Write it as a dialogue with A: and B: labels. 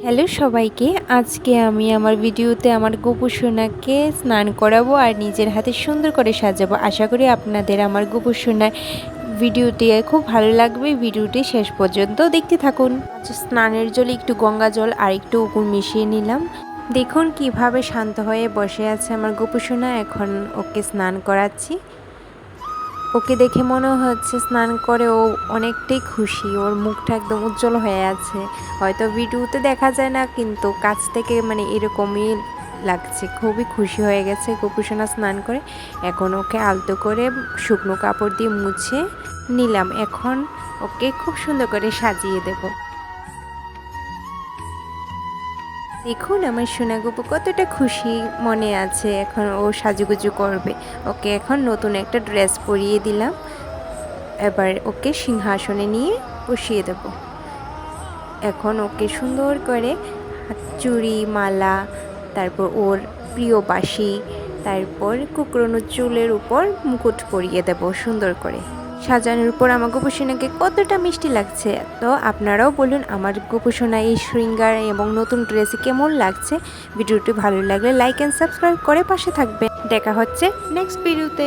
A: Hello সবাইকে, আজকে আমি আমার ভিডিওতে আমার গোপু সোনাকে স্নান করাবো আর নিজের হাতে সুন্দর করে সাজাবো। আশা করি আপনাদের আমার গোপু সোনার ভিডিওটি খুব ভালো লাগবে। ভিডিওটি শেষ পর্যন্ত দেখতে থাকুন। স্নানের জলে একটু গঙ্গা জল আর একটু উকুন মিশিয়ে নিলাম। দেখুন কিভাবে শান্ত হয়ে বসে আছে আমার গোপু সোনা। এখন ওকে স্নান করাচ্ছি। ওকে দেখে মনে হচ্ছে স্নান করে ও অনেকটাই খুশি। ওর মুখটা একদম উজ্জ্বল হয়ে আছে। হয়তো ভিডিওতে দেখা যায় না, কিন্তু কাছ থেকে এরকমই লাগছে। খুবই খুশি হয়ে গেছে গোপু সোনা স্নান করে। এখন ওকে আলতো করে শুকনো কাপড় দিয়ে মুছে নিলাম। এখন ওকে খুব সুন্দর করে সাজিয়ে দেব। দেখুন আমার সোনা গোপু কতটা খুশি মনে আছে। এখন ও সাজুগুজু করবে। ওকে এখন নতুন একটা ড্রেস পরিয়ে দিলাম। এবার ওকে সিংহাসনে নিয়ে বসিয়ে দেব। এখন ওকে সুন্দর করে চুড়ি মালা, তারপর ওর প্রিয় বাঁশি, তারপর কুকড়োনো চুলের উপর মুকুট পরিয়ে দেব সুন্দর করে। সাজানোর পর আমার গোপু সোনাকে কতটা মিষ্টি লাগছে। তো আপনারাও বলুন আমার গোপু সোনা এই শৃঙ্গার এবং নতুন ড্রেসে কেমন লাগছে। ভিডিওটি ভালো লাগলে লাইক অ্যান্ড সাবস্ক্রাইব করে পাশে থাকবেন। দেখা হচ্ছে নেক্সট ভিডিওতে।